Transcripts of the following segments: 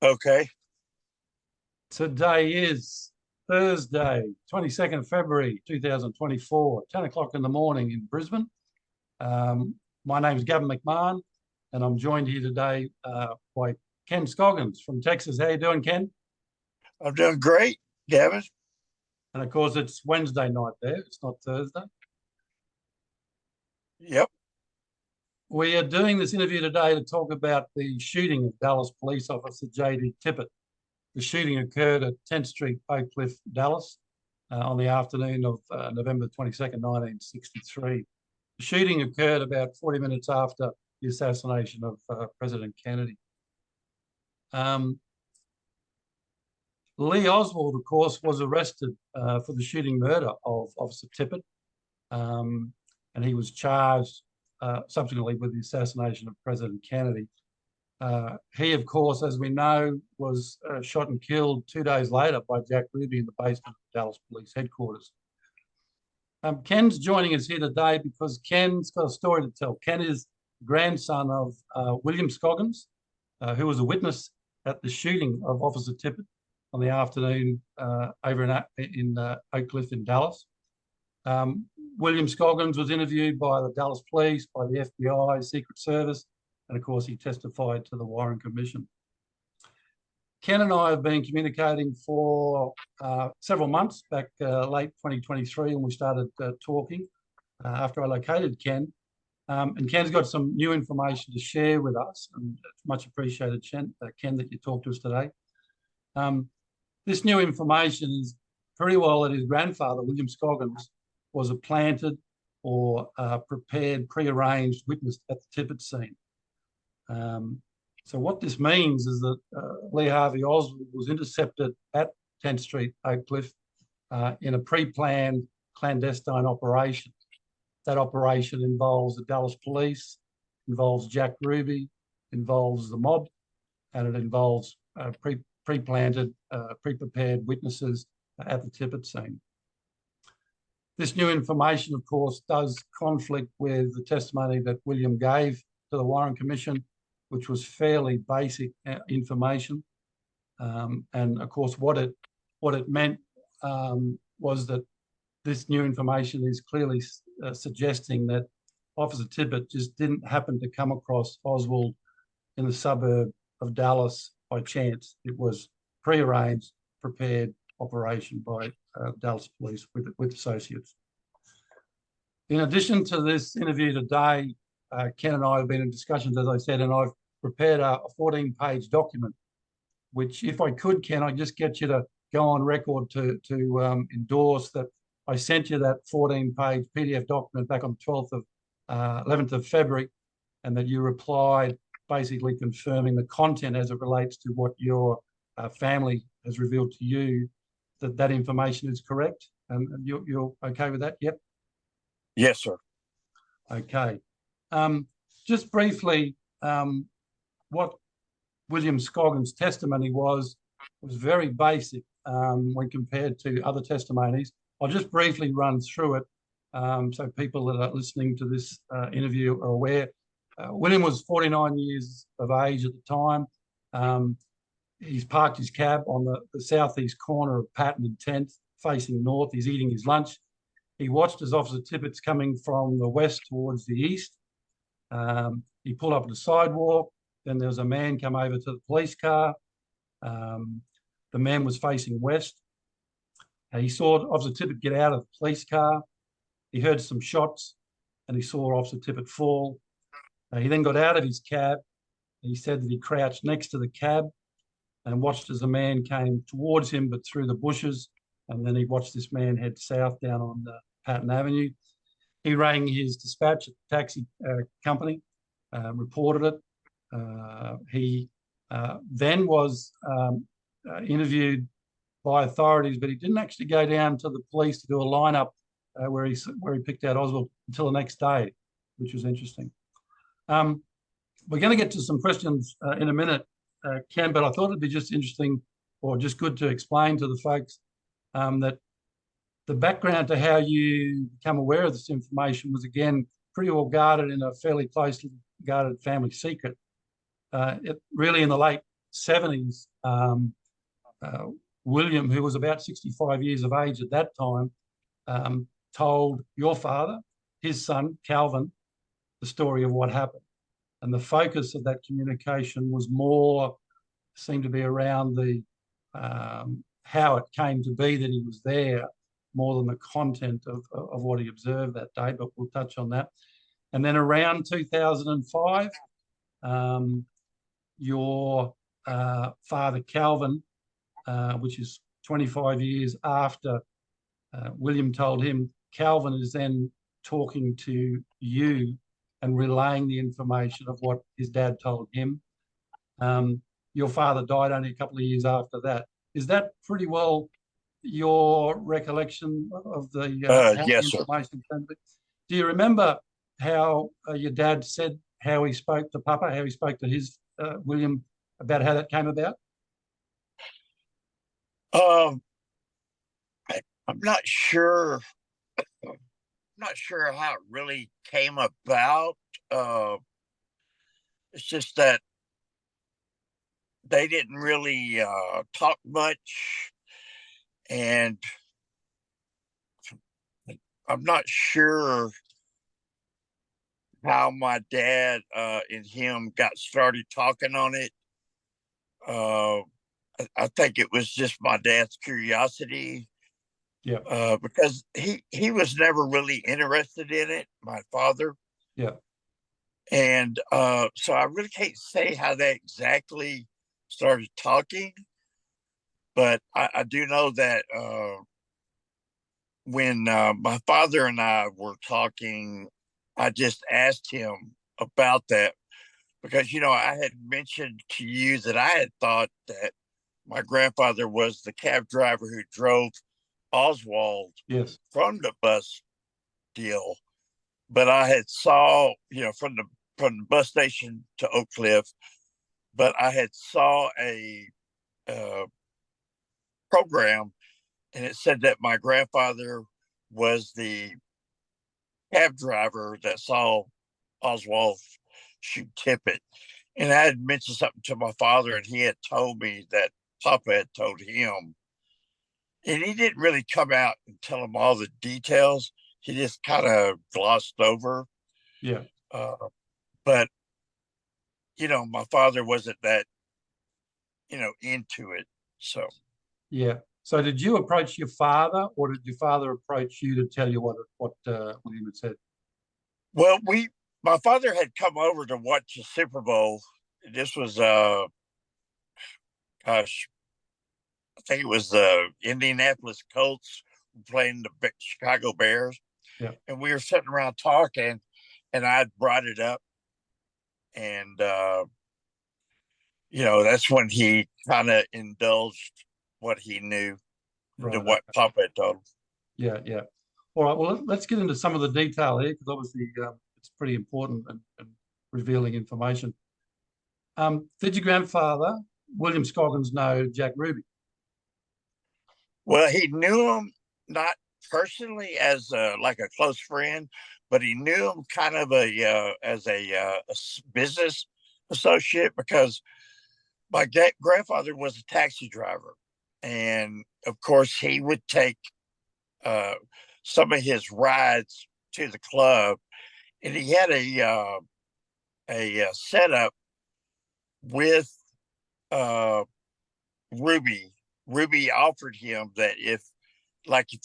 Okay. Today is Thursday, 22nd of February, 2024, 10 o'clock in the morning in Brisbane. My name is Gavin McMahon, and I'm joined here today by Ken Scoggins from Texas. How you doing, Ken? I'm doing great, Gavin. And of course, it's Wednesday night there. It's not Thursday. Yep. We are doing this interview today to talk about the shooting of Dallas police officer J.D. Tippit. The shooting occurred at 10th Street, Oak Cliff, Dallas, on the afternoon of November 22nd, 1963. The shooting occurred about 40 minutes after the assassination of President Kennedy. Lee Oswald, of course, was arrested for the shooting murder of Officer Tippit, and he was charged subsequently with the assassination of President Kennedy. He, of course, as we know, was shot and killed 2 days later by Jack Ruby in the basement of Dallas Police Headquarters. Ken's joining us here today because Ken's got a story to tell. Ken is grandson of William Scoggins, who was a witness at the shooting of Officer Tippit on the afternoon over in Oak Cliff in Dallas. William Scoggins was interviewed by the Dallas Police, by the FBI, Secret Service, and of course he testified to the Warren Commission. Ken and I have been communicating for several months, back late 2023, when we started talking after I located Ken. And Ken's got some new information to share with us, and it's much appreciated, Ken, that you talked to us today. This new information is pretty well that his grandfather, William Scoggins, was a planted or prepared, prearranged witness at the Tippit scene. So what this means is that Lee Harvey Oswald was intercepted at 10th Street, Oak Cliff, in a pre-planned clandestine operation. That operation involves the Dallas Police, involves Jack Ruby, involves the mob, and it involves pre-planted, pre-prepared witnesses at the Tippit scene. This new information, of course, does conflict with the testimony that William gave to the Warren Commission, which was fairly basic information. And of course, what it meant was that this new information is clearly suggesting that Officer Tippit just didn't happen to come across Oswald in the suburb of Dallas by chance. It was prearranged, prepared operation by Dallas Police with associates. In addition to this interview today, Ken and I have been in discussions, as I said, and I've prepared a 14-page document, which, if I could, Ken, I'd just get you to go on record to endorse that I sent you that 14-page PDF document back on 11th of February, and that you replied basically confirming the content as it relates to what your family has revealed to you, that information is correct. And you're okay with that? Yep. Yes, sir. Okay. Just briefly, what William Scoggins' testimony was very basic when compared to other testimonies. I'll just briefly run through it so people that are listening to this interview are aware. William was 49 years of age at the time. He's parked his cab on the southeast corner of Patton and 10th, facing north. He's eating his lunch. He watched as Officer Tippit's coming from the west towards the east. He pulled up at the sidewalk. Then there was a man come over to the police car. The man was facing west. He saw Officer Tippit get out of the police car. He heard some shots, and he saw Officer Tippit fall. He then got out of his cab. He said that he crouched next to the cab and watched as the man came towards him, but through the bushes. And then he watched this man head south down on Patton Avenue. He rang his dispatch at the taxi company, reported it. He then was interviewed by authorities, but he didn't actually go down to the police to do a lineup where he picked out Oswald until the next day, which was interesting. We're going to get to some questions in a minute, Ken, but I thought it'd be just interesting, or just good to explain to the folks that the background to how you become aware of this information was, again, pretty well guarded in a fairly closely guarded family secret. Really in the late 70s, William, who was about 65 years of age at that time, told your father, his son, Calvin, the story of what happened. And the focus of that communication was more, seemed to be around the how it came to be that he was there, more than the content of what he observed that day, but we'll touch on that. And then around 2005, your father Calvin, which is 25 years after William told him, Calvin is then talking to you and relaying the information of what his dad told him. Your father died only a couple of years after that. Is that pretty well your recollection of the yes, sir. information came? Do you remember how your dad said how he spoke to Papa, how he spoke to his William, about how that came about? I'm not sure. I'm not sure how it really came about. It's just that they didn't really talk much, and I'm not sure how my dad and him got started talking on it. I think it was just my dad's curiosity. Yeah. Because he was never really interested in it, my father. Yeah. And so I really can't say how they exactly started talking, but I do know that when my father and I were talking, I just asked him about that because, I had mentioned to you that I had thought that my grandfather was the cab driver who drove Oswald Yes. from the bus deal, but I had saw, from the bus station to Oak Cliff, but I had saw a program, and it said that my grandfather was the cab driver that saw Oswald shoot Tippit. And I had mentioned something to my father, and he had told me that Papa had told him. And he didn't really come out and tell him all the details. He just kind of glossed over. Yeah. But, my father wasn't that, into it. So. Yeah. So did you approach your father, or did your father approach you to tell you what William had said? Well, my father had come over to watch the Super Bowl. This was, gosh, I think it was the Indianapolis Colts playing the Chicago Bears. Yeah. And we were sitting around talking, and I brought it up. And, that's when he kind of indulged what he knew, Right. to what Papa had told him. Yeah. Yeah. All right. Well, let's get into some of the detail here, because obviously it's pretty important and revealing information. Did your grandfather, William Scoggins, know Jack Ruby? Well, he knew him not personally as like a close friend, but he knew him kind of as a business associate, because my grandfather was a taxi driver, and of course he would take some of his rides to the club, and he had a setup with uh, Ruby. Ruby offered him that if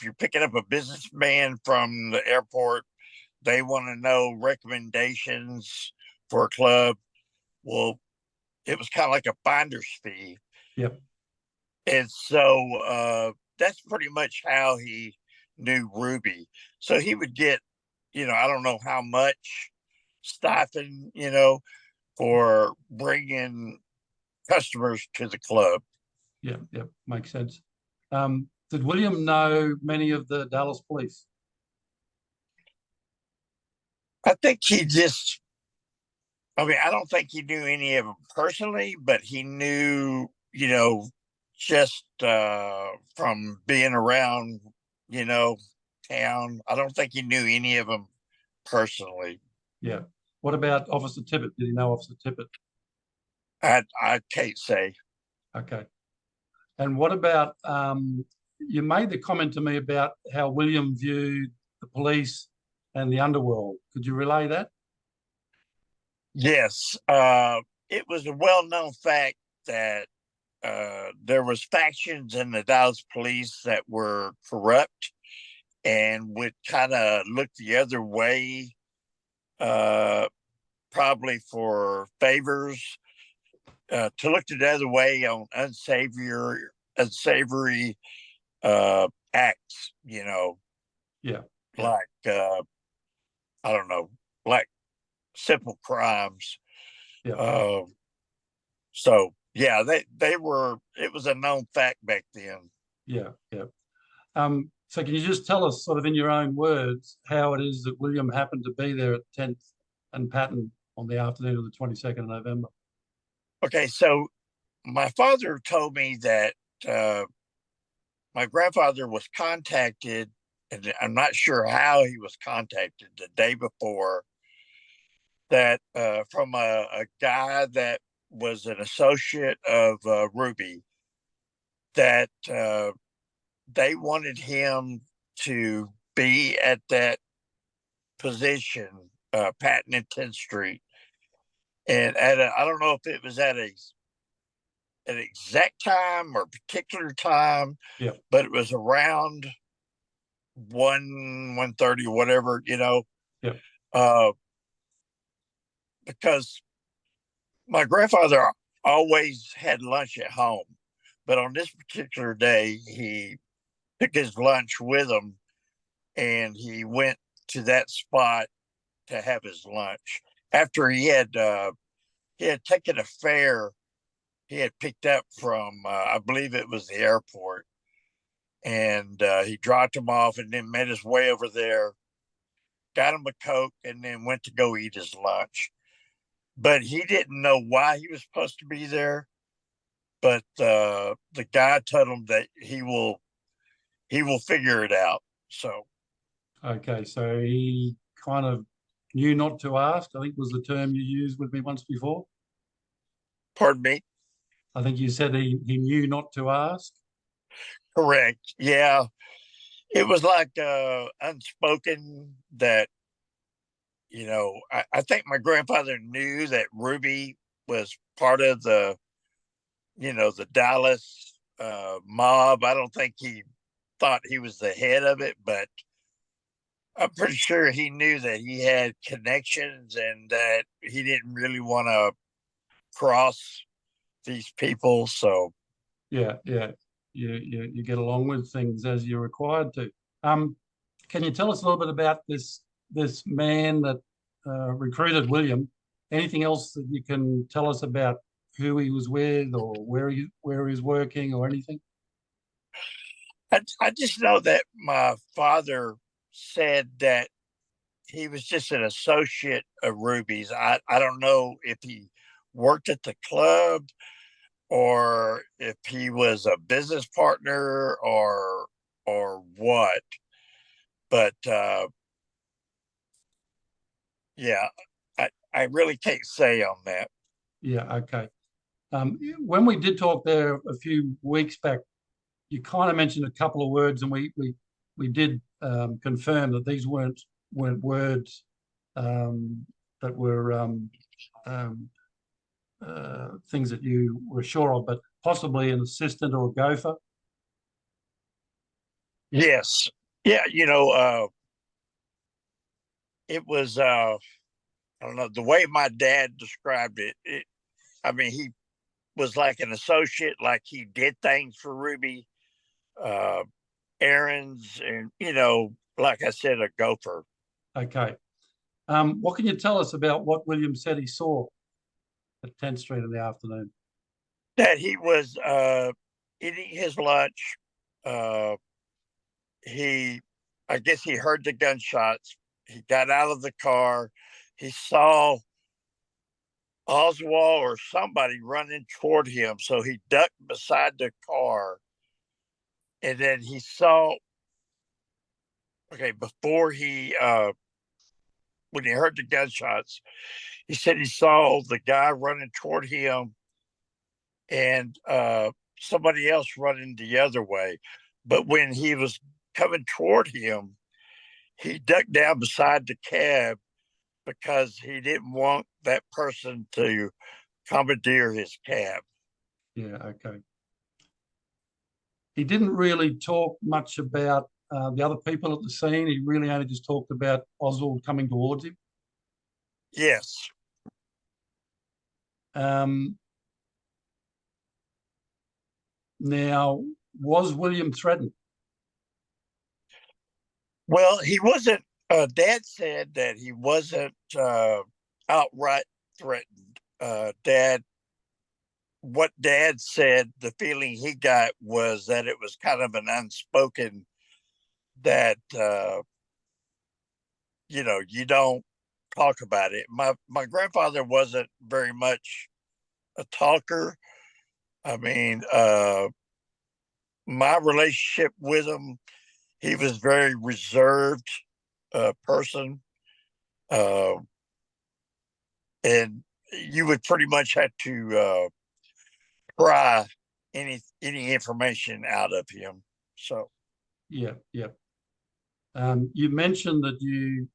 you're picking up a businessman from the airport, they want to know recommendations for a club. Well, it was kind of like a finder's fee. Yep. And so that's pretty much how he knew Ruby. So he would get, I don't know how much stipend, for bringing customers to the club. Yeah. Yeah. Makes sense. Did William know many of the Dallas police? I think I don't think he knew any of them personally, but he knew, just from being around, town. I don't think he knew any of them personally. Yeah. What about Officer Tippit? Did he know Officer Tippit? I can't say. Okay. And what about you made the comment to me about how William viewed the police and the underworld. Could you relay that? Yes, it was a well-known fact that there was factions in the Dallas police that were corrupt and would kind of look the other way, uh, probably for favors, to look the other way on unsavory acts. Yeah, yeah, Like I don't know, like simple crimes. yeah, Uh, so yeah, they were. It was a known fact back then. yeah, yeah. So can you just tell us, sort of in your own words, how it is that William happened to be there at 10th and Patton on the afternoon of the 22nd of November? Okay, so my father told me that uh, my grandfather was contacted, and I'm not sure how he was contacted the day before, that from a guy that was an associate of Ruby, that they wanted him to be at that position, Patton and 10th Street, and I don't know if it was at an exact time or particular time, Yeah, but it was around 1:30 or whatever, yeah, uh, because my grandfather always had lunch at home, but on this particular day, he took his lunch with him and he went to that spot to have his lunch after he had taken a fare he had picked up from I believe it was the airport, and he dropped him off and then made his way over there, got him a Coke, and then went to go eat his lunch. But he didn't know why he was supposed to be there. But the guy told him that he will figure it out. So, okay. So he kind of knew not to ask, I think was the term you used with me once before. pardon me. I think you said he knew not to ask. Correct. Yeah, it was like unspoken that I think my grandfather knew that Ruby was part of the Dallas mob. I don't think he thought he was the head of it, but I'm pretty sure he knew that he had connections and that he didn't really want to cross these people. So, Yeah, yeah. You get along with things as you're required to. Um, can you tell us a little bit about this man that recruited William? Anything else that you can tell us about who he was with or where he's working or anything? I just know that my father said that he was just an associate of Ruby's. I don't know if he worked at the club or if he was a business partner or what. But yeah, I really can't say on that. Yeah, okay. When we did talk there a few weeks back, you kind of mentioned a couple of words, and we did confirm that these weren't words that were um, things that you were sure of, but possibly an assistant or a gopher. Yes, yeah, it was I don't know the way my dad described it. I mean, he was like an associate, like he did things for Ruby, uh, errands, and like I said, a gopher. Okay. What can you tell us about what William said he saw at 10th Street in the afternoon? That he was eating his lunch. Uh, he, I guess, he heard the gunshots. He got out of the car. He saw Oswald or somebody running toward him, so he ducked beside the car, and then he saw. Okay, before he when he heard the gunshots, he said he saw the guy running toward him, and somebody else running the other way. But when he was coming toward him, he ducked down beside the cab because he didn't want that person to commandeer his cab. Yeah, okay. He didn't really talk much about the other people at the scene. He really only just talked about Oswald coming towards him. Yes. Now, was William threatened? Well, he wasn't. Dad said that he wasn't outright threatened. What Dad said, the feeling he got was that it was kind of an unspoken that you don't talk about it. My grandfather wasn't very much a talker. I mean, my relationship with him, he was very reserved person, uh, and you would pretty much have to pry any information out of him. So Yeah, yeah. You mentioned that you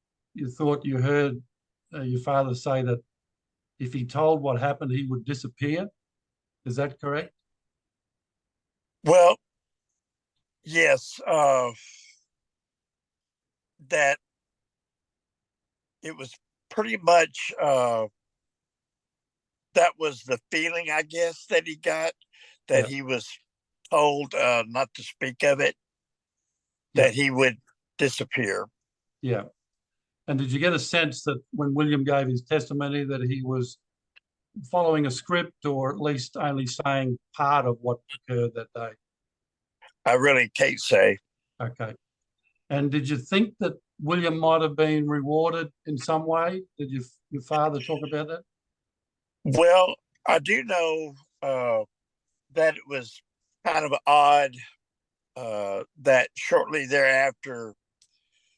thought you heard your father say that if he told what happened, he would disappear. Is that correct? well, yes, that it was pretty much that was the feeling, I guess, that he got, that Yeah, he was told not to speak of it, yeah, that he would disappear. yeah. And did you get a sense that when William gave his testimony that he was following a script or at least only saying part of what occurred that day? I really can't say. Okay. And did you think that William might have been rewarded in some way? Did your father talk about that? Well, I do know that it was kind of odd that shortly thereafter,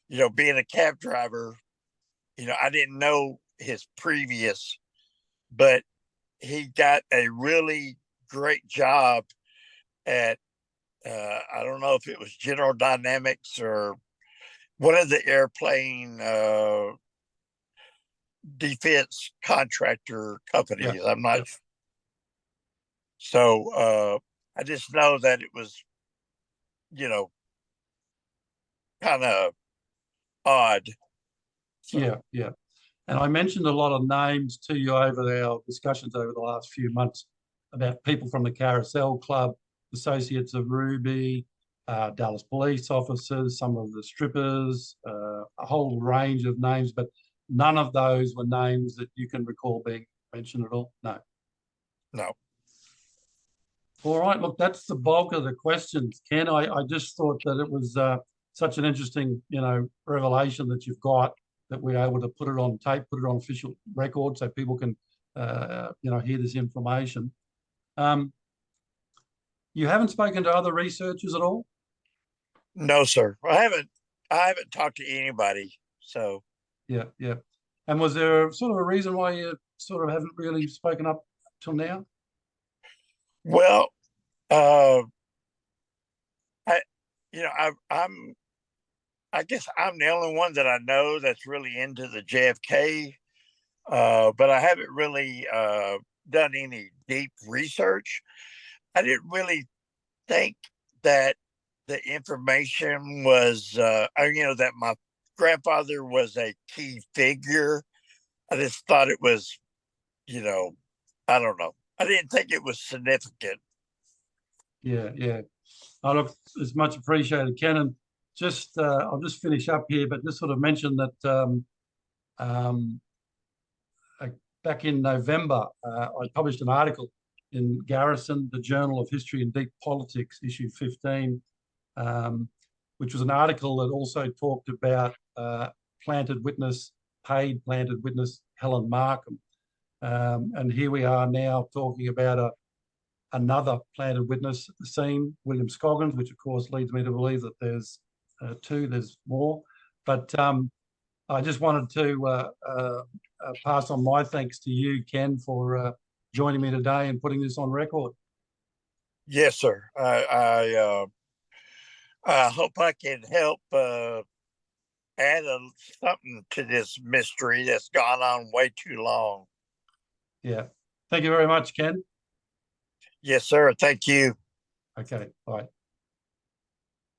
being a cab driver, I didn't know his previous, but he got a really great job at, I don't know if it was General Dynamics or one of the airplane defense contractor Yeah, companies. I'm yeah, not. So I just know that it was, you know, kind of odd. So yeah, yeah. And I mentioned a lot of names to you over our discussions over the last few months about people from the Carousel Club, associates of Ruby, Dallas police officers, some of the strippers, a whole range of names, but none of those were names that you can recall being mentioned at all. No. no, All right, look, that's the bulk of the questions, Ken. I just thought that it was such an interesting, revelation that you've got that we're able to put it on tape, put it on official record, so people can, hear this information. You haven't spoken to other researchers at all? no, sir. I haven't talked to anybody. So Yeah, yeah. And was there sort of a reason why you sort of haven't really spoken up till now? well, uh, I, I guess I'm the only one that I know that's really into the JFK, but I haven't really done any deep research. I didn't really think that the information was, that my grandfather was a key figure. I just thought it was, you know, I don't know. I didn't think it was significant. Yeah, yeah. Oh, look, it's much appreciated, Ken. And just, I'll just finish up here, but just sort of mention that um, uh, back in November, I published an article in Garrison, the Journal of History and Deep Politics, issue 15, which was an article that also talked about planted witness, paid planted witness Helen Markham. And here we are now talking about another planted witness at the scene, William Scoggins, which of course leads me to believe that there's two, there's more. But I just wanted to pass on my thanks to you, Ken, for joining me today and putting this on record. Yes, sir. I hope I can help add something to this mystery that's gone on way too long. Yeah. Thank you very much, Ken. Yes, sir. Thank you. Okay, bye.